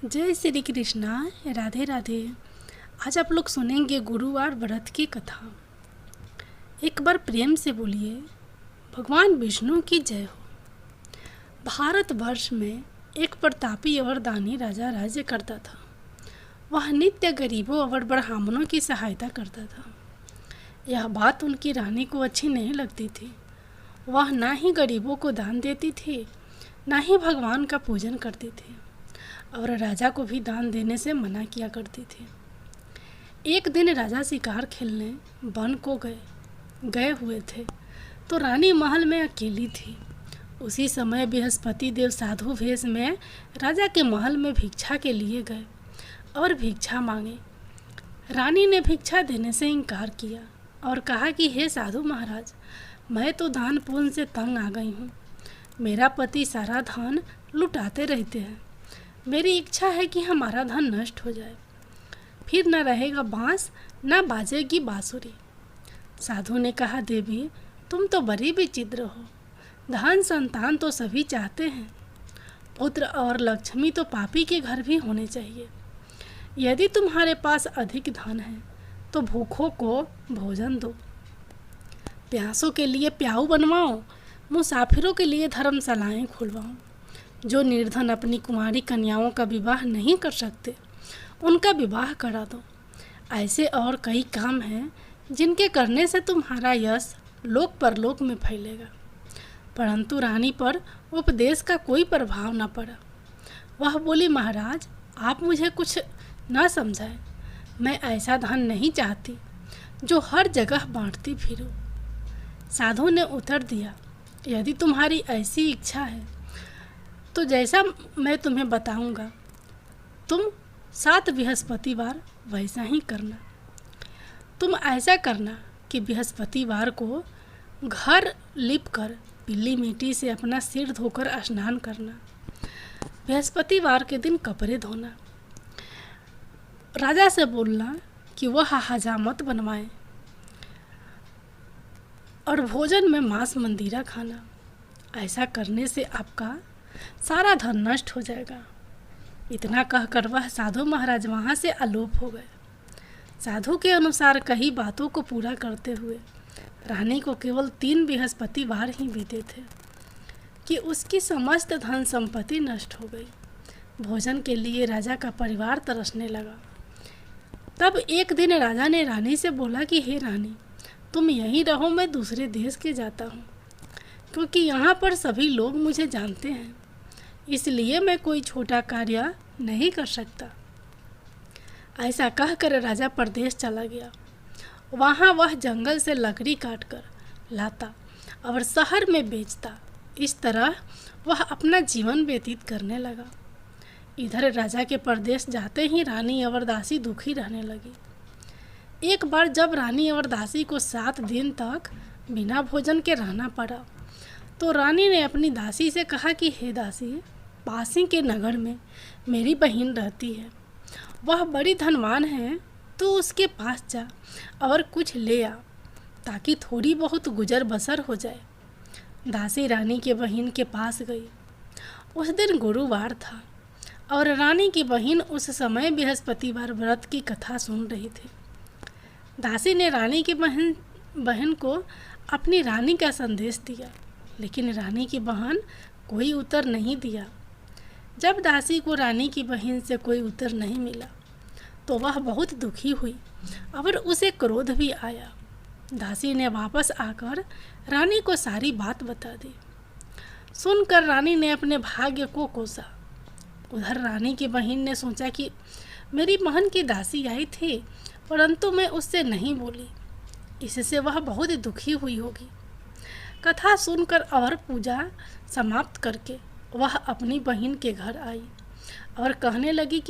जय श्री कृष्णा। राधे राधे। आज आप लोग सुनेंगे गुरुवार व्रत की कथा। एक बार प्रेम से बोलिए, भगवान विष्णु की जय हो। भारतवर्ष में एक प्रतापी और दानी राजा राज्य करता था। वह नित्य गरीबों और ब्राह्मणों की सहायता करता था। यह बात उनकी रानी को अच्छी नहीं लगती थी। वह ना ही गरीबों को दान देती थी, ना ही भगवान का पूजन करती थी, और राजा को भी दान देने से मना किया करती थी। एक दिन राजा शिकार खेलने वन को गए हुए थे, तो रानी महल में अकेली थी। उसी समय बृहस्पति देव साधु वेश में राजा के महल में भिक्षा के लिए गए और भिक्षा मांगे। रानी ने भिक्षा देने से इनकार किया और कहा कि हे साधु महाराज, मैं तो दान पुण्य से तंग आ गई हूँ। मेरा पति सारा धन लुटाते रहते हैं। मेरी इच्छा है कि हमारा धन नष्ट हो जाए, फिर न रहेगा बांस न बाजेगी बांसुरी। साधु ने कहा, देवी तुम तो बड़ी विचित्र हो। धन संतान तो सभी चाहते हैं, पुत्र और लक्ष्मी तो पापी के घर भी होने चाहिए। यदि तुम्हारे पास अधिक धन है तो भूखों को भोजन दो, प्यासों के लिए प्याऊ बनवाओ, मुसाफिरों के लिए धर्मशालाएं खुलवाओ। जो निर्धन अपनी कुंवारी कन्याओं का विवाह नहीं कर सकते, उनका विवाह करा दो। ऐसे और कई काम हैं जिनके करने से तुम्हारा यश लोक परलोक में फैलेगा। परंतु रानी पर उपदेश का कोई प्रभाव न पड़ा। वह बोली, महाराज आप मुझे कुछ न समझाएं। मैं ऐसा धन नहीं चाहती जो हर जगह बांटती फिरूं। साधु ने उत्तर दिया, यदि तुम्हारी ऐसी इच्छा है तो जैसा मैं तुम्हें बताऊंगा तुम 7 बृहस्पतिवार वैसा ही करना। तुम ऐसा करना कि बृहस्पतिवार को घर लिपकर पीली मिट्टी से अपना सिर धोकर स्नान करना। बृहस्पतिवार के दिन कपड़े धोना। राजा से बोलना कि वह हजामत बनवाए और भोजन में मांस मंदिरा खाना। ऐसा करने से आपका सारा धन नष्ट हो जाएगा। इतना कहकर वह साधु महाराज वहाँ से अलोप हो गए। साधु के अनुसार कई बातों को पूरा करते हुए रानी को केवल 3 बृहस्पतिवार ही बीते थे कि उसकी समस्त धन संपत्ति नष्ट हो गई। भोजन के लिए राजा का परिवार तरसने लगा। तब एक दिन राजा ने रानी से बोला कि हे रानी, तुम यहीं रहो, मैं दूसरे देश के जाता हूँ, क्योंकि यहाँ पर सभी लोग मुझे जानते हैं, इसलिए मैं कोई छोटा कार्य नहीं कर सकता। ऐसा कहकर राजा परदेश चला गया। वहाँ वह जंगल से लकड़ी काटकर लाता और शहर में बेचता। इस तरह वह अपना जीवन व्यतीत करने लगा। इधर राजा के परदेश जाते ही रानी और दासी दुखी रहने लगी। एक बार जब रानी और दासी को 7 दिन तक बिना भोजन के रहना पड़ा, तो रानी ने अपनी दासी से कहा कि हे दासी, पास ही के नगर में मेरी बहन रहती है। वह बड़ी धनवान है, तो उसके पास जा और कुछ ले आ, ताकि थोड़ी बहुत गुजर बसर हो जाए। दासी रानी के बहन के पास गई। उस दिन गुरुवार था और रानी की बहन उस समय बृहस्पतिवार व्रत की कथा सुन रही थी। दासी ने रानी की बहन को अपनी रानी का संदेश दिया, लेकिन रानी की बहन कोई उत्तर नहीं दिया। जब दासी को रानी की बहन से कोई उत्तर नहीं मिला, तो वह बहुत दुखी हुई और उसे क्रोध भी आया। दासी ने वापस आकर रानी को सारी बात बता दी। सुनकर रानी ने अपने भाग्य को कोसा। उधर रानी की बहन ने सोचा कि मेरी बहन की दासी आई थी, परंतु मैं उससे नहीं बोली, इससे वह बहुत दुखी हुई होगी। कथा सुनकर और पूजा समाप्त करके वह अपनी बहन के घर आई और कहने लगी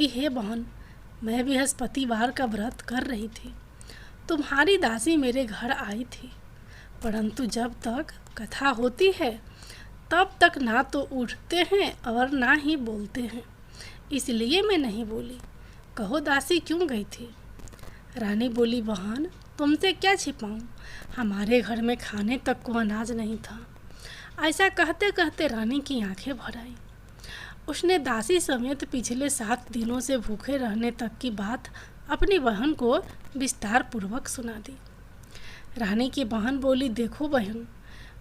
हे बहन, मैं बृहस्पतिवार का व्रत कर रही थी। तुम्हारी दासी मेरे घर आई थी, परंतु जब तक कथा होती है तब तक ना तो उठते हैं और ना ही बोलते हैं, इसलिए मैं नहीं बोली। कहो दासी क्यों गई थी? रानी बोली, बहन तुमसे क्या छिपाऊं, हमारे घर में खाने तक को अनाज नहीं था। ऐसा कहते कहते रानी की आंखें भर आई। उसने दासी समेत पिछले 7 दिनों से भूखे रहने तक की बात अपनी बहन को विस्तार पूर्वक सुना दी। रानी की बहन बोली, देखो बहन,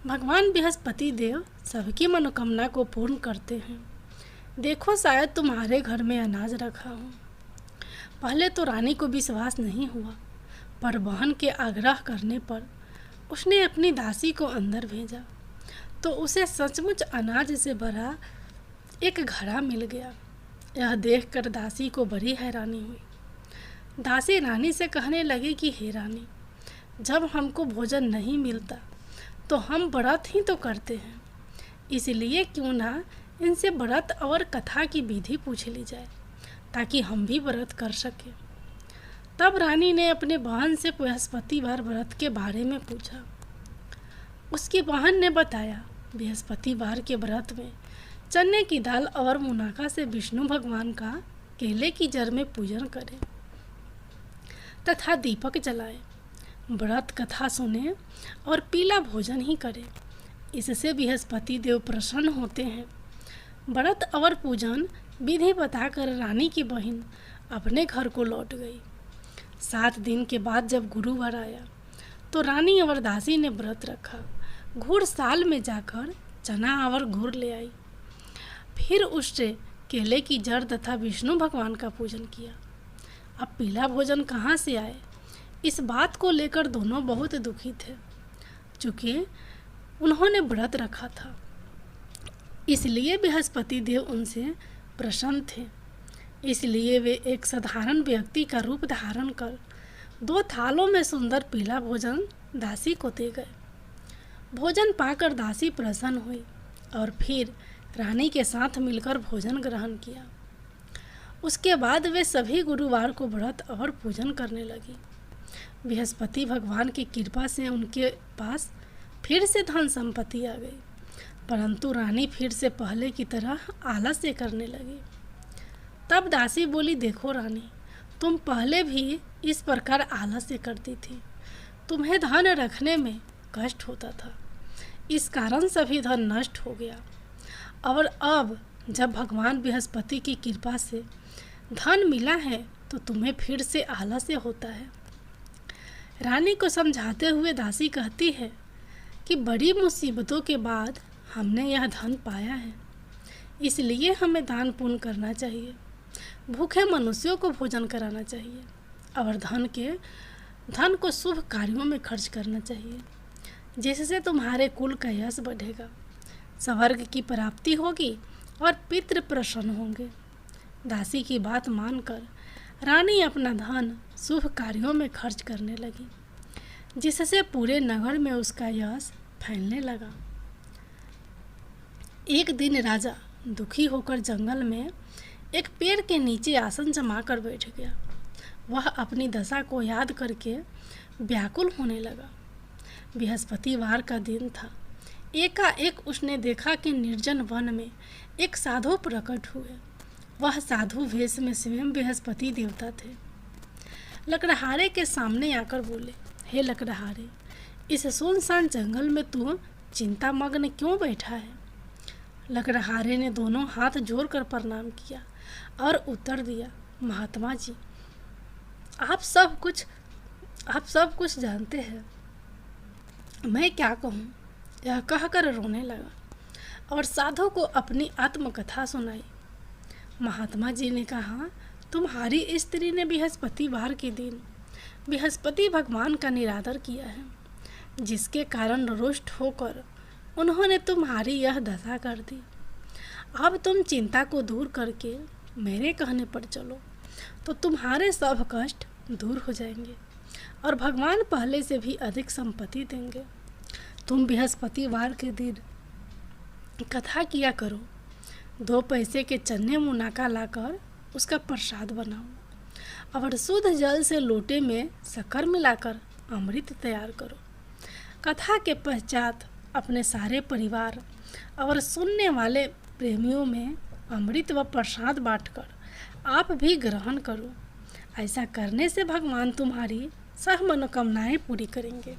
भगवान बृहस्पति देव सबकी मनोकामना को पूर्ण करते हैं। देखो, शायद तुम्हारे घर में अनाज रखा हो। पहले तो रानी को विश्वास नहीं हुआ, पर बहन के आग्रह करने पर उसने अपनी दासी को अंदर भेजा तो उसे सचमुच अनाज से भरा एक घड़ा मिल गया। यह देखकर दासी को बड़ी हैरानी हुई। दासी रानी से कहने लगी कि हे रानी, जब हमको भोजन नहीं मिलता तो हम व्रत ही तो करते हैं, इसलिए क्यों ना इनसे व्रत और कथा की विधि पूछ ली जाए ताकि हम भी व्रत कर सकें। तब रानी ने अपने बहन से बृहस्पतिवार व्रत के बारे में पूछा। उसकी बहन ने बताया, बृहस्पतिवार के व्रत में चने की दाल और मुनाका से विष्णु भगवान का केले की जड़ में पूजन करें तथा दीपक जलाएं, व्रत कथा सुने और पीला भोजन ही करें। इससे बृहस्पति देव प्रसन्न होते हैं। व्रत और पूजन विधि बताकर रानी की बहन अपने घर को लौट गई। 7 दिन के बाद जब गुरुवार आया तो रानी और दासी ने व्रत रखा। घुड़साल में जाकर चना और गुड़ ले आई, फिर उससे केले की जड़ तथा विष्णु भगवान का पूजन किया। अब पीला भोजन कहाँ से आए, इस बात को लेकर दोनों बहुत दुखी थे, चूँकि उन्होंने व्रत रखा था। इसलिए बृहस्पति देव उनसे प्रसन्न थे। इसलिए वे एक साधारण व्यक्ति का रूप धारण कर 2 थालों में सुंदर पीला भोजन दासी को दे गए। भोजन पाकर दासी प्रसन्न हुई और फिर रानी के साथ मिलकर भोजन ग्रहण किया। उसके बाद वे सभी गुरुवार को व्रत और पूजन करने लगी। बृहस्पति भगवान की कृपा से उनके पास फिर से धन संपत्ति आ गई, परंतु रानी फिर से पहले की तरह आलस्य करने लगी। तब दासी बोली, देखो रानी, तुम पहले भी इस प्रकार आलस्य करती थी। तुम्हें धन रखने में कष्ट होता था, इस कारण सभी धन नष्ट हो गया। और अब जब भगवान बृहस्पति की कृपा से धन मिला है तो तुम्हें फिर से आलस्य होता है। रानी को समझाते हुए दासी कहती है कि बड़ी मुसीबतों के बाद हमने यह धन पाया है, इसलिए हमें दान पुण्य करना चाहिए, भूखे मनुष्यों को भोजन कराना चाहिए और धन को शुभ कार्यों में खर्च करना चाहिए, जिससे तुम्हारे कुल का यश बढ़ेगा, स्वर्ग की प्राप्ति होगी और पितृ प्रसन्न होंगे। दासी की बात मानकर रानी अपना धन शुभ कार्यों में खर्च करने लगी, जिससे पूरे नगर में उसका यश फैलने लगा। एक दिन राजा दुखी होकर जंगल में एक पेड़ के नीचे आसन जमा कर बैठ गया। वह अपनी दशा को याद करके व्याकुल होने लगा। बृहस्पतिवार का दिन था। एकाएक उसने देखा कि निर्जन वन में एक साधु प्रकट हुए। वह साधु वेश में स्वयं बृहस्पति देवता थे। लकड़हारे के सामने आकर बोले, हे लकड़हारे, इस सुनसान जंगल में तू चिंतामग्न क्यों बैठा है? लकड़हारे ने दोनों हाथ जोड़कर प्रणाम किया और उत्तर दिया, महात्मा जी, आप सब कुछ जानते हैं, मैं क्या कहूँ? यह कहकर रोने लगा और साधु को अपनी आत्मकथा सुनाई। महात्मा जी ने कहा, तुम्हारी स्त्री ने बृहस्पतिवार के दिन बृहस्पति भगवान का निरादर किया है, जिसके कारण रुष्ट होकर उन्होंने तुम्हारी यह दशा कर दी। अब तुम चिंता को दूर करके मेरे कहने पर चलो तो तुम्हारे सब कष्ट दूर हो जाएंगे और भगवान पहले से भी अधिक संपत्ति देंगे। तुम बृहस्पतिवार के दिन कथा किया करो, 2 पैसे के चने मुनाका लाकर उसका प्रसाद बनाओ और शुद्ध जल से लोटे में शक्कर मिलाकर अमृत तैयार करो। कथा के पश्चात अपने सारे परिवार और सुनने वाले प्रेमियों में अमृत व प्रसाद बांटकर आप भी ग्रहण करो। ऐसा करने से भगवान तुम्हारी सब मनोकामनाएं पूरी करेंगे।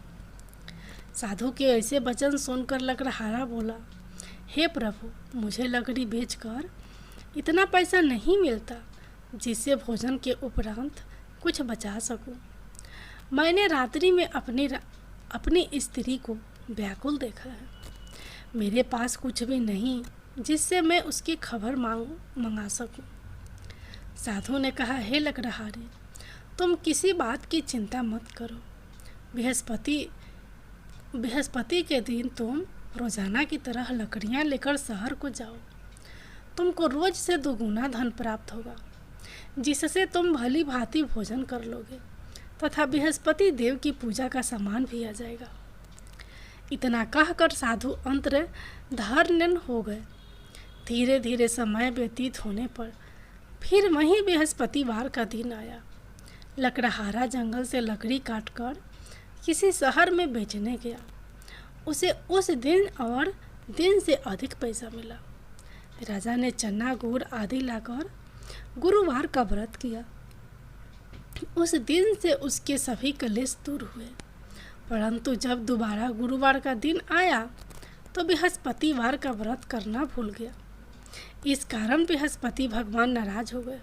साधु के ऐसे वचन सुनकर लकड़हारा बोला, हे प्रभु, मुझे लकड़ी बेचकर इतना पैसा नहीं मिलता जिससे भोजन के उपरांत कुछ बचा सकूं। मैंने रात्रि में अपनी स्त्री को व्याकुल देखा है। मेरे पास कुछ भी नहीं जिससे मैं उसकी खबर मंगा सकूं। साधु ने कहा, हे लकड़हारे, तुम किसी बात की चिंता मत करो। बृहस्पति के दिन तुम रोजाना की तरह लकड़ियां लेकर शहर को जाओ। तुमको रोज से दोगुना धन प्राप्त होगा, जिससे तुम भली भांति भोजन कर लोगे तथा बृहस्पति देव की पूजा का सामान भी आ जाएगा। इतना कहकर साधु अंतर्धान हो गए। धीरे धीरे समय व्यतीत होने पर फिर वहीं बृहस्पतिवार का दिन आया। लकड़हारा जंगल से लकड़ी काटकर किसी शहर में बेचने गया। उसे उस दिन और दिन से अधिक पैसा मिला। राजा ने चना गुड़ आदि लाकर गुरुवार का व्रत किया। उस दिन से उसके सभी कलेश दूर हुए। परंतु जब दोबारा गुरुवार का दिन आया तो बृहस्पतिवार का व्रत करना भूल गया। इस कारण बृहस्पति भगवान नाराज हो गए।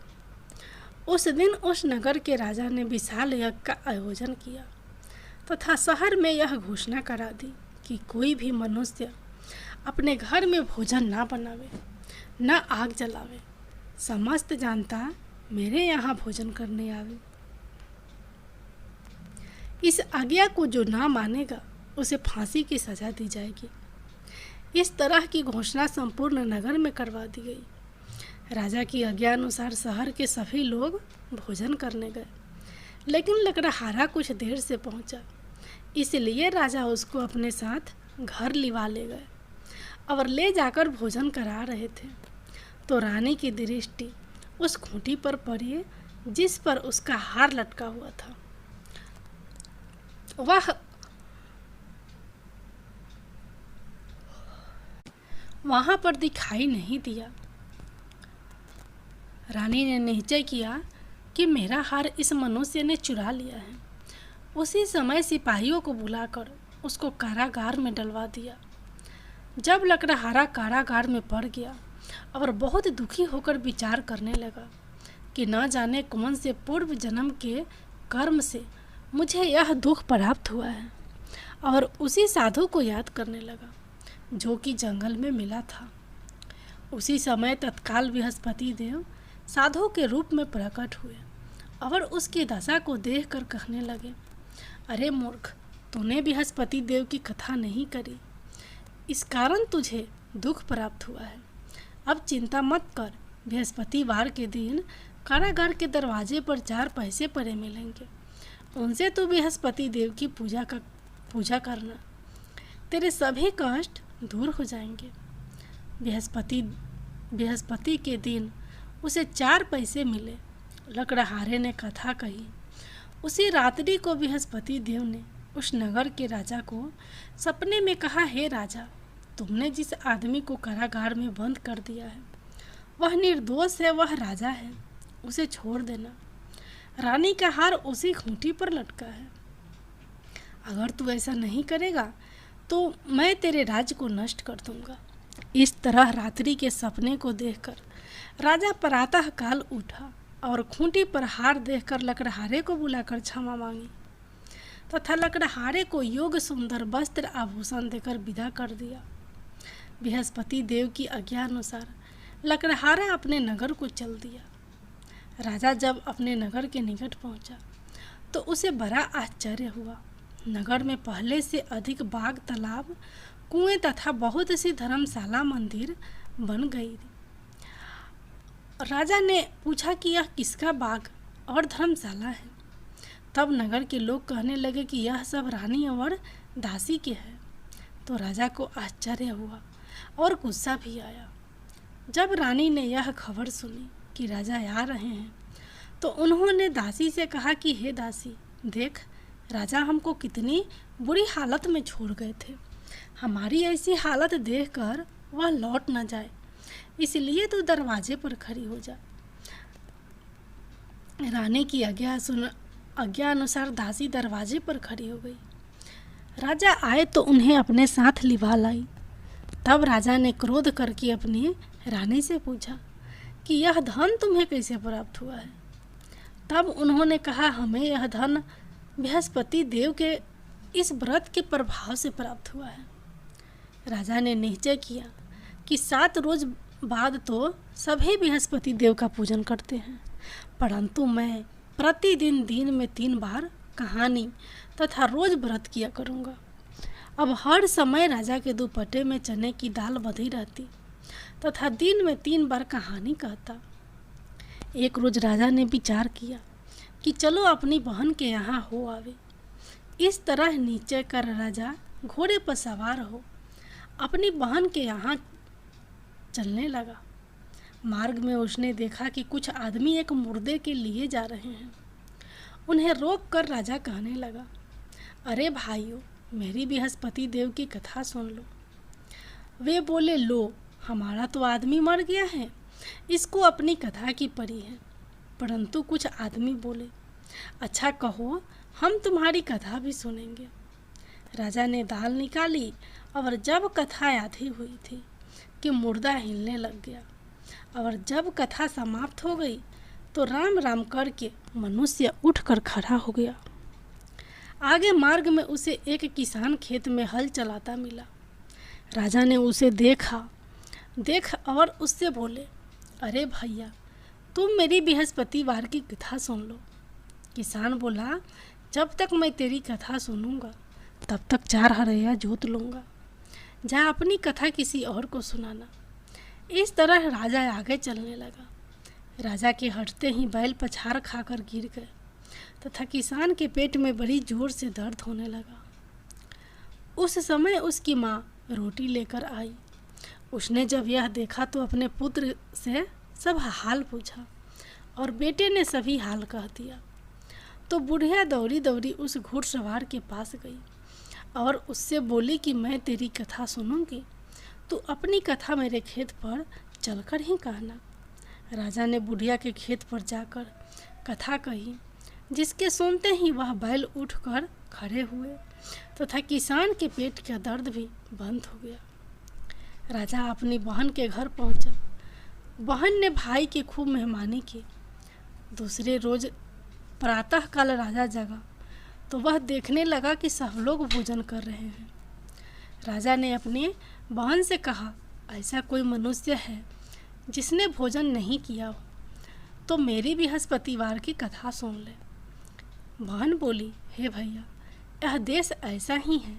उस दिन उस नगर के राजा ने विशाल यज्ञ का आयोजन किया तथा शहर में यह घोषणा करा दी कि कोई भी मनुष्य अपने घर में भोजन ना बनावे, न आग जलावे। समस्त जनता मेरे यहाँ भोजन करने आवे। इस आज्ञा को जो ना मानेगा उसे फांसी की सजा दी जाएगी। इस तरह की घोषणा संपूर्ण नगर में करवा दी गई। राजा की आज्ञा अनुसार शहर के सभी लोग भोजन करने गए, लेकिन लकड़हारा कुछ देर से पहुंचा, इसलिए राजा उसको अपने साथ घर लिवा ले गए और ले जाकर भोजन करा रहे थे तो रानी की दृष्टि उस खूंटी पर पड़ी जिस पर उसका हार लटका हुआ था। वहां पर दिखाई नहीं दिया। रानी ने निश्चय किया कि मेरा हार इस मनुष्य ने चुरा लिया है। उसी समय सिपाहियों को बुलाकर उसको कारागार में डलवा दिया। जब लकड़हारा कारागार में पड़ गया और बहुत दुखी होकर विचार करने लगा कि न जाने कौन से पूर्व जन्म के कर्म से मुझे यह दुख प्राप्त हुआ है, और उसी साधु को याद करने लगा जो कि जंगल में मिला था। उसी समय तत्काल बृहस्पति देव साधु के रूप में प्रकट हुए और उसकी दशा को देखकर कहने लगे, अरे मूर्ख, तूने बृहस्पति देव की कथा नहीं करी, इस कारण तुझे दुख प्राप्त हुआ है। अब चिंता मत कर। बृहस्पतिवार के दिन कारागार के दरवाजे पर 4 पैसे पड़े मिलेंगे, उनसे तू बृहस्पति देव की पूजा करना, तेरे सभी कष्ट दूर हो जाएंगे। बृहस्पति के दिन उसे 4 पैसे मिले। लकड़हारे ने कथा कही। उसी रात्रि को बृहस्पति देव ने उस नगर के राजा को सपने में कहा, हे राजा, तुमने जिस आदमी को कारागार में बंद कर दिया है वह निर्दोष है, वह राजा है, उसे छोड़ देना। रानी का हार उसी खूंटी पर लटका है। अगर तू ऐसा नहीं करेगा तो मैं तेरे राज्य को नष्ट कर दूंगा। इस तरह रात्रि के सपने को देखकर राजा प्रातः काल उठा और खूंटी पर हार देखकर लकड़हारे को बुलाकर क्षमा मांगी तथा लकड़हारे को योग्य सुंदर वस्त्र आभूषण देकर विदा कर दिया। बृहस्पति देव की आज्ञा अनुसार लकड़हारा अपने नगर को चल दिया। राजा जब अपने नगर के निकट पहुंचा तो उसे बड़ा आश्चर्य हुआ। नगर में पहले से अधिक बाग, तालाब, कुएं तथा बहुत सी धर्मशाला, मंदिर बन गई। राजा ने पूछा कि यह किसका बाग और धर्मशाला है। तब नगर के लोग कहने लगे कि यह सब रानी और दासी के है। तो राजा को आश्चर्य हुआ और गुस्सा भी आया। जब रानी ने यह खबर सुनी कि राजा आ रहे हैं तो उन्होंने दासी से कहा कि हे दासी, देख, राजा हमको कितनी बुरी हालत में छोड़ गए थे। हमारी ऐसी हालत देखकर वह लौट न जाए, इसलिए तू दरवाजे पर खड़ी हो जा। रानी की आज्ञा अनुसार दासी दरवाजे पर खड़ी हो गई। राजा आए तो उन्हें अपने साथ लिवा लाई। तब राजा ने क्रोध करके अपनी रानी से पूछा कि यह धन तुम्हें कैसे प्राप्त हुआ है। तब उन्होंने कहा, हमें यह धन बृहस्पति देव के इस व्रत के प्रभाव से प्राप्त हुआ है। राजा ने निश्चय किया कि 7 रोज बाद तो सभी बृहस्पति देव का पूजन करते हैं, परंतु मैं प्रतिदिन दिन में 3 बार कहानी तथा रोज व्रत किया करूँगा। अब हर समय राजा के दुपट्टे में चने की दाल बंधी रहती तथा दिन में 3 बार कहानी कहता। एक रोज राजा ने विचार किया कि चलो अपनी बहन के यहाँ हो आवे। इस तरह निश्चय कर राजा घोड़े पर सवार हो अपनी बहन के यहाँ चलने लगा। मार्ग में उसने देखा कि कुछ आदमी एक मुर्दे के लिए जा रहे हैं। उन्हें रोक कर राजा कहने लगा, अरे भाइयों, मेरी बृहस्पति देव की कथा सुन लो। वे बोले, लो, हमारा तो आदमी मर गया है, इसको अपनी कथा की पड़ी है। परंतु कुछ आदमी बोले, अच्छा कहो, हम तुम्हारी कथा भी सुनेंगे। राजा ने दाल निकाली और जब कथा आधी हुई थी कि मुर्दा हिलने लग गया, और जब कथा समाप्त हो गई तो राम राम करके मनुष्य उठकर खड़ा हो गया। आगे मार्ग में उसे एक किसान खेत में हल चलाता मिला। राजा ने उसे देख और उससे बोले, अरे भैया, तुम मेरी बृहस्पतिवार की कथा सुन लो। किसान बोला, जब तक मैं तेरी कथा सुनूंगा तब तक 4 हरैया जोत लूँगा। जा अपनी कथा किसी और को सुनाना। इस तरह राजा आगे चलने लगा। राजा के हटते ही बैल पछाड़ खाकर गिर गए तथा किसान के पेट में बड़ी जोर से दर्द होने लगा। उस समय उसकी माँ रोटी लेकर आई। उसने जब यह देखा तो अपने पुत्र से सब हाल पूछा और बेटे ने सभी हाल कह दिया। तो बुढ़िया दौड़ी दौड़ी उस घुड़सवार के पास गई और उससे बोली कि मैं तेरी कथा सुनूंगी, तू अपनी कथा मेरे खेत पर चलकर ही कहना। राजा ने बुढ़िया के खेत पर जाकर कथा कही, जिसके सुनते ही वह बैल उठकर खड़े हुए तथा किसान के पेट का दर्द भी बंद हो गया। राजा अपनी बहन के घर पहुंचा। बहन ने भाई की खूब मेहमानी की। दूसरे रोज प्रातःकाल राजा जगा तो वह देखने लगा कि सब लोग भोजन कर रहे हैं। राजा ने अपनी बहन से कहा, ऐसा कोई मनुष्य है जिसने भोजन नहीं किया हो तो मेरी बृहस्पतिवार की कथा सुन ले। बहन बोली, हे भैया, यह देश ऐसा ही है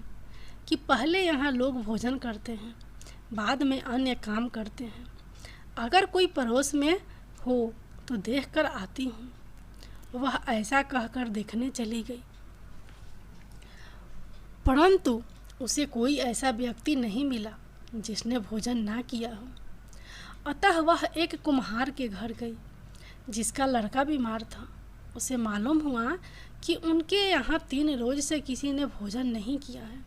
कि पहले यहाँ लोग भोजन करते हैं, बाद में अन्य काम करते हैं। अगर कोई पड़ोस में हो तो देखकर आती हूँ। वह ऐसा कहकर देखने चली गई, परंतु उसे कोई ऐसा व्यक्ति नहीं मिला जिसने भोजन ना किया हो। अतः वह एक कुम्हार के घर गई जिसका लड़का बीमार था। उसे मालूम हुआ कि उनके यहाँ 3 रोज से किसी ने भोजन नहीं किया है।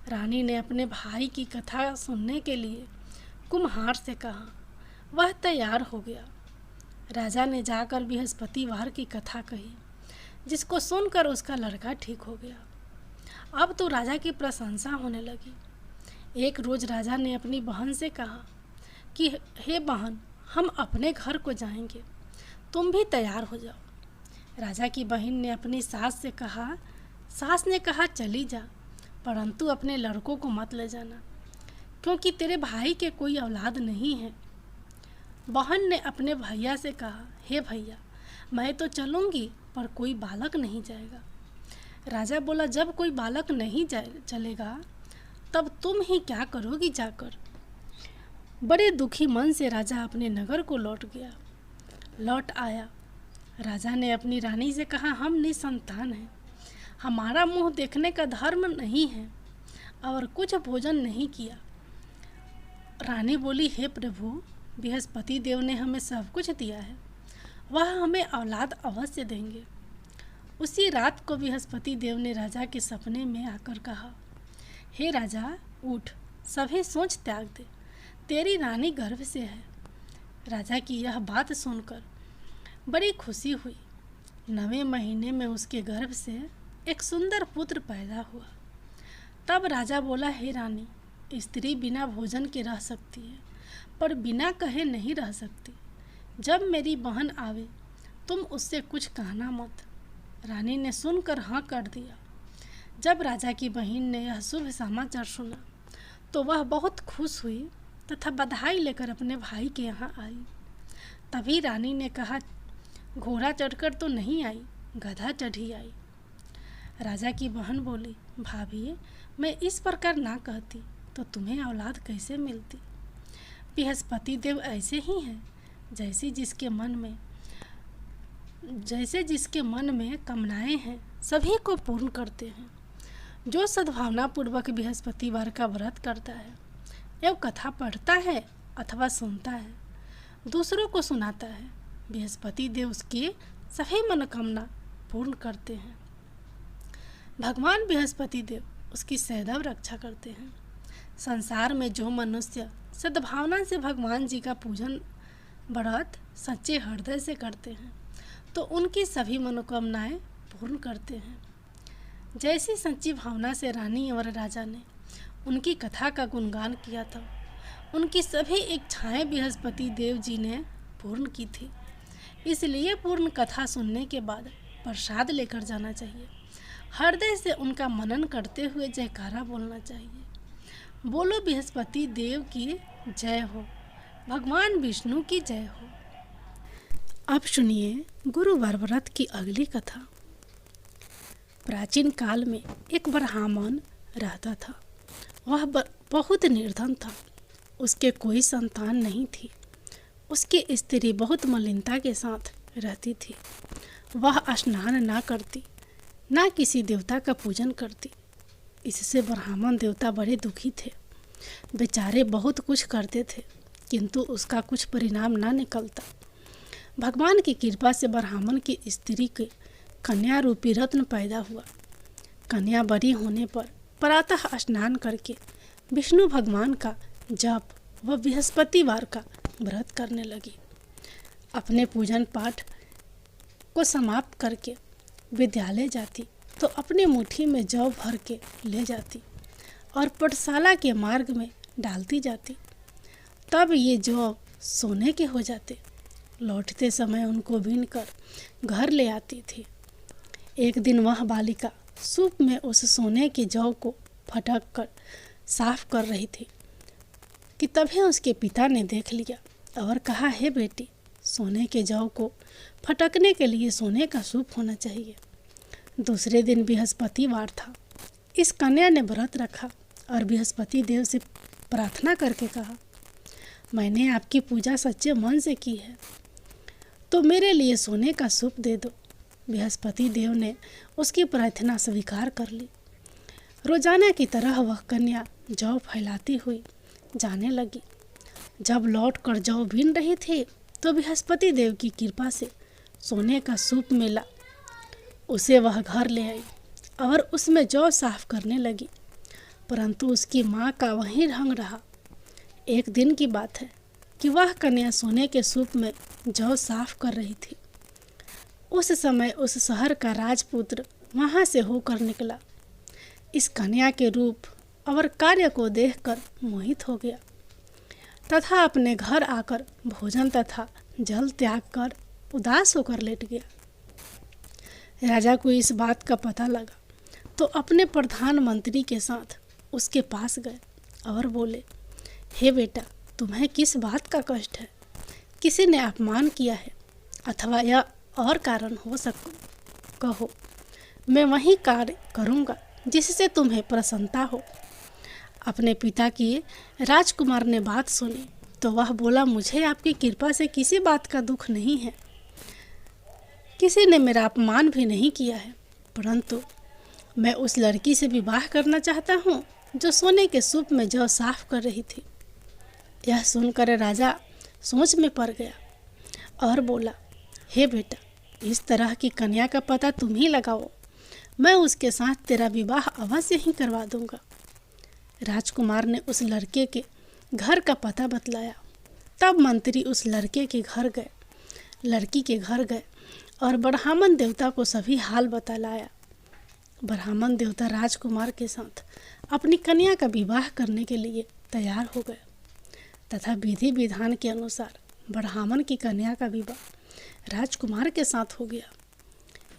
रानी ने अपने भाई की कथा सुनने के लिए कुम्हार से कहा। वह तैयार हो गया। राजा ने जाकर बृहस्पतिवार की कथा कही, जिसको सुनकर उसका लड़का ठीक हो गया। अब तो राजा की प्रशंसा होने लगी। एक रोज राजा ने अपनी बहन से कहा कि हे बहन, हम अपने घर को जाएंगे, तुम भी तैयार हो जाओ। राजा की बहन ने अपनी सास ने कहा चली जा, परंतु अपने लड़कों को मत ले जाना, क्योंकि तेरे भाई के कोई औलाद नहीं है। बहन ने अपने भैया से कहा, हे भैया, मैं तो चलूँगी पर कोई बालक नहीं जाएगा। राजा बोला, जब कोई बालक नहीं चलेगा तब तुम ही क्या करोगी जाकर। बड़े दुखी मन से राजा अपने नगर को लौट आया। राजा ने अपनी रानी से कहा, हम निसंतान हैं, हमारा मुंह देखने का धर्म नहीं है और कुछ भोजन नहीं किया। रानी बोली, हे प्रभु, बृहस्पति देव ने हमें सब कुछ दिया है, वह हमें औलाद अवश्य देंगे। उसी रात को बृहस्पति देव ने राजा के सपने में आकर कहा, हे राजा, उठ, सभी सोच त्याग दे, तेरी रानी गर्भ से है। राजा की यह बात सुनकर बड़ी खुशी हुई। 9वें महीने में उसके गर्भ से एक सुंदर पुत्र पैदा हुआ। तब राजा बोला, हे रानी, स्त्री बिना भोजन के रह सकती है, पर बिना कहे नहीं रह सकती। जब मेरी बहन आवे तुम उससे कुछ कहना मत। रानी ने सुनकर हाँ कर दिया। जब राजा की बहन ने यह शुभ समाचार सुना तो वह बहुत खुश हुई तथा बधाई लेकर अपने भाई के यहाँ आई। तभी रानी ने कहा, घोड़ा चढ़कर तो नहीं आई, गधा चढ़ी आई। राजा की बहन बोली, भाभी मैं इस प्रकार ना कहती तो तुम्हें औलाद कैसे मिलती। बृहस्पति देव ऐसे ही हैं, जैसे जिसके मन में कामनाएं हैं सभी को पूर्ण करते हैं। जो सद्भावना पूर्वक बृहस्पतिवार का व्रत करता है एवं कथा पढ़ता है अथवा सुनता है, दूसरों को सुनाता है, बृहस्पति देव उसकी सभी मनोकामना पूर्ण करते हैं। भगवान बृहस्पति देव उसकी सदैव रक्षा करते हैं। संसार में जो मनुष्य सद्भावना से भगवान जी का पूजन व्रत सच्चे हृदय से करते हैं तो उनकी सभी मनोकामनाएं पूर्ण करते हैं। जैसी सच्ची भावना से रानी और राजा ने उनकी कथा का गुणगान किया था, उनकी सभी इच्छाएं बृहस्पति देव जी ने पूर्ण की थी। इसलिए पूर्ण कथा सुनने के बाद प्रसाद लेकर जाना चाहिए। हृदय से उनका मनन करते हुए जयकारा बोलना चाहिए। बोलो बृहस्पति देव की जय हो, भगवान विष्णु की जय हो। अब सुनिए गुरुवार व्रत की अगली कथा। प्राचीन काल में एक ब्राह्मण रहता था। वह बहुत निर्धन था। उसके कोई संतान नहीं थी। उसकी स्त्री बहुत मलिनता के साथ रहती थी। वह स्नान ना करती, ना किसी देवता का पूजन करती। इससे ब्राह्मण देवता बड़े दुखी थे। बेचारे बहुत कुछ करते थे किंतु उसका कुछ परिणाम ना निकलता। भगवान की कृपा से ब्राह्मण की स्त्री के कन्या रूपी रत्न पैदा हुआ। कन्या बड़ी होने पर प्रातः स्नान करके विष्णु भगवान का जप व बृहस्पतिवार का व्रत करने लगी। अपने पूजन पाठ को समाप्त करके विद्यालय जाती तो अपने मुट्ठी में जौ भर के ले जाती और पाठशाला के मार्ग में डालती जाती। तब ये जौ सोने के हो जाते। लौटते समय उनको बीनकर घर ले आती थी। एक दिन वह बालिका सूप में उस सोने के जौ को फटक कर साफ कर रही थी कि तभी उसके पिता ने देख लिया और कहा, हे बेटी, सोने के जौ को फटकने के लिए सोने का सूप होना चाहिए। दूसरे दिन बृहस्पतिवार था। इस कन्या ने व्रत रखा और बृहस्पति देव से प्रार्थना करके कहा, मैंने आपकी पूजा सच्चे मन से की है तो मेरे लिए सोने का सूप दे दो। बृहस्पति देव ने उसकी प्रार्थना स्वीकार कर ली। रोजाना की तरह वह कन्या जौ फैलाती हुई जाने लगी। जब लौट कर जौ बीन रही थी तो बृहस्पति देव की कृपा से सोने का सूप मिला। उसे वह घर ले आई और उसमें जौ साफ करने लगी, परंतु उसकी माँ का वही ढंग रहा। एक दिन की बात है कि वह कन्या सोने के सूप में जौ साफ कर रही थी। उस समय उस शहर का राजपुत्र वहाँ से होकर निकला। इस कन्या के रूप और कार्य को देखकर मोहित हो गया तथा अपने घर आकर भोजन तथा जल त्याग कर उदास होकर लेट गया। राजा को इस बात का पता लगा तो अपने प्रधानमंत्री के साथ उसके पास गए और बोले, हे बेटा, तुम्हें किस बात का कष्ट है? किसी ने अपमान किया है अथवा यह और कारण हो सकता, कहो, मैं वही कार्य करूँगा जिससे तुम्हें प्रसन्नता हो। अपने पिता की राजकुमार ने बात सुनी तो वह बोला, मुझे आपकी कृपा से किसी बात का दुख नहीं है। किसी ने मेरा अपमान भी नहीं किया है, परंतु मैं उस लड़की से विवाह करना चाहता हूँ जो सोने के सूप में जौ साफ कर रही थी। यह सुनकर राजा सोच में पड़ गया और बोला, हे बेटा, इस तरह की कन्या का पता तुम ही लगाओ, मैं उसके साथ तेरा विवाह अवश्य ही करवा दूंगा। राजकुमार ने उस लड़के के घर का पता बतलाया। तब मंत्री उस लड़की के घर गए और ब्राह्मण देवता को सभी हाल बतलाया। ब्राह्मण देवता राजकुमार के साथ अपनी कन्या का विवाह करने के लिए तैयार हो गए तथा विधि विधान के अनुसार ब्राह्मण की कन्या का विवाह राजकुमार के साथ हो गया।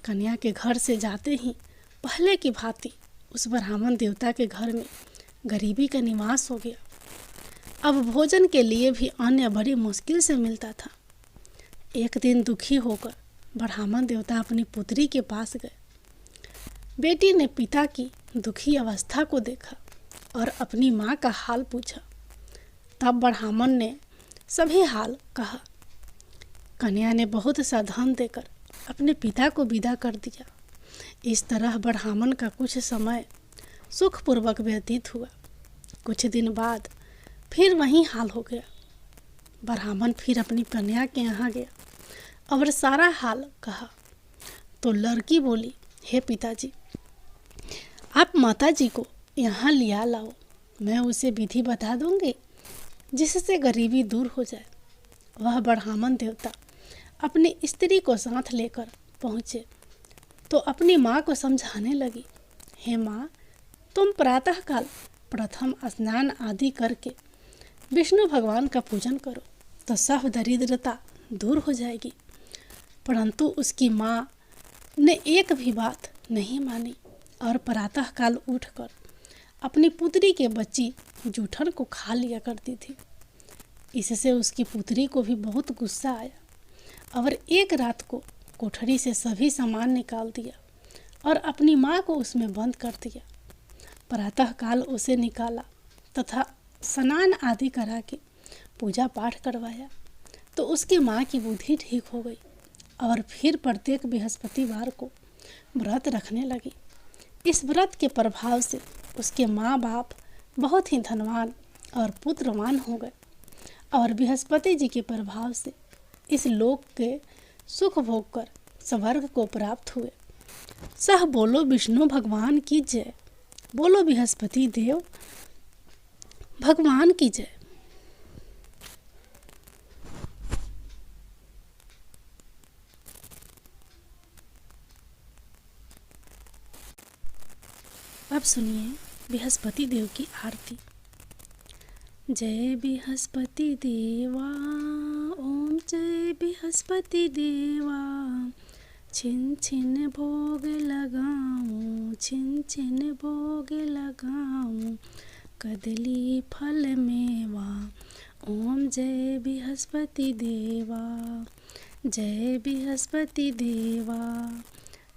कन्या के घर से जाते ही पहले की भांति उस ब्राह्मण देवता के घर में गरीबी का निवास हो गया। अब भोजन के लिए भी अन्न बड़ी मुश्किल से मिलता था। एक दिन दुखी होकर ब्राह्मण देवता अपनी पुत्री के पास गए। बेटी ने पिता की दुखी अवस्था को देखा और अपनी माँ का हाल पूछा। तब ब्राह्मण ने सभी हाल कहा। कन्या ने बहुत सा धन देकर अपने पिता को विदा कर दिया। इस तरह ब्राह्मण का कुछ समय सुखपूर्वक व्यतीत हुआ। कुछ दिन बाद फिर वही हाल हो गया। ब्राह्मण फिर अपनी कन्या के यहाँ गया और सारा हाल कहा। तो लड़की बोली, हे पिताजी, आप माताजी को यहाँ लिया लाओ, मैं उसे विधि बता दूंगी जिससे गरीबी दूर हो जाए। वह ब्राह्मण देवता अपनी स्त्री को साथ लेकर पहुँचे तो अपनी माँ को समझाने लगी, हे माँ, तुम प्रातःकाल प्रथम स्नान आदि करके विष्णु भगवान का पूजन करो तो सब दरिद्रता दूर हो जाएगी। परंतु उसकी माँ ने एक भी बात नहीं मानी और प्रातःकाल उठकर अपनी पुत्री के बच्ची जूठन को खा लिया करती थी। इससे उसकी पुत्री को भी बहुत गुस्सा आया और एक रात को कोठरी से सभी सामान निकाल दिया और अपनी माँ को उसमें बंद कर दिया। प्रातःकाल उसे निकाला तथा स्नान आदि करा के पूजा पाठ करवाया तो उसकी माँ की बुद्धि ठीक हो गई और फिर प्रत्येक बृहस्पतिवार को व्रत रखने लगी। इस व्रत के प्रभाव से उसके माँ बाप बहुत ही धनवान और पुत्रवान हो गए और बृहस्पति जी के प्रभाव से इस लोक के सुख भोग कर स्वर्ग को प्राप्त हुए। सह बोलो विष्णु भगवान की जय। बोलो बृहस्पति देव भगवान की जय। अब सुनिए बृहस्पति देव की आरती। जय बृहस्पति देवा, ओम जय बृहस्पति देवा, छिन छिन भोग लगाऊं, छिन छिन भोग लगाऊं, कदली फल मेवा। ओम जय बृहस्पति देवा, जय बृहस्पति देवा,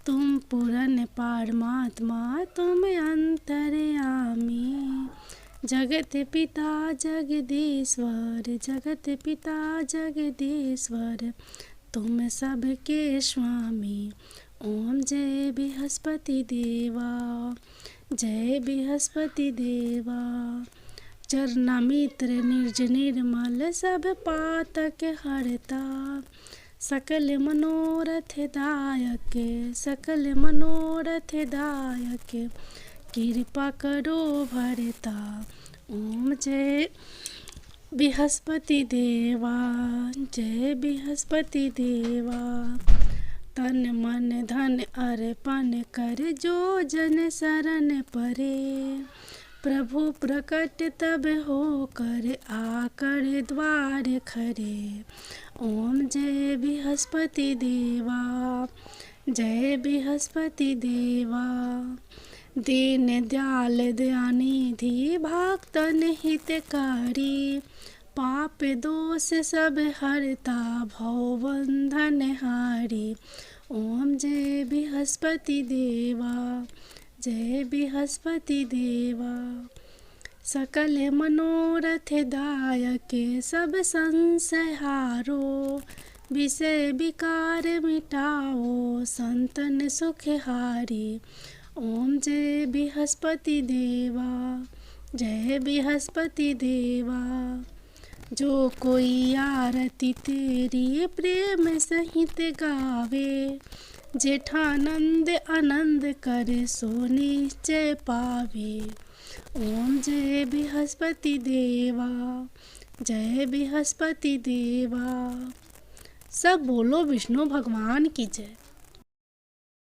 तुम पूर्ण परमात्मा, तुम अंतर्यामी, जगत पिता जगदीश्वर, जगत पिता जगदीश्वर, तुम सबके स्वामी। ओम जय बृहस्पति देवा, जय बृहस्पति देवा, चरणामित्र निर्ज निर्मल सब पातक हरता, सकल मनोरथ दायक, सकल मनोरथ दायक, कृपा करो भरता। ओम जय बृहस्पति देवा, जय बृहस्पति देवा, तन मन धन अर्पण कर जो जन शरण परे, प्रभु प्रकट तब हो कर आकर द्वार खरे। ओम जय बृहस्पति देवा, जय बृहस्पति देवा, दीन दयाल दयानिधि भक्तन हितकारी, पाप दोष सब हरता भव बंधन हारी। ओम जय बृहस्पति देवा, जय बृहस्पति देवा, सकल मनोरथ दायक सब संशय हारो, विषय विकार मिटाओ संतन सुख हारी। ओम जय बृहस्पति देवा, जय बृहस्पति देवा, जो कोई आरती तेरी प्रेम सहित गावे, जेठानंद आनंद करे सो निश्चय पावे। ओम जय बृहस्पति देवा, जय बृहस्पति देवा। सब बोलो विष्णु भगवान की जय।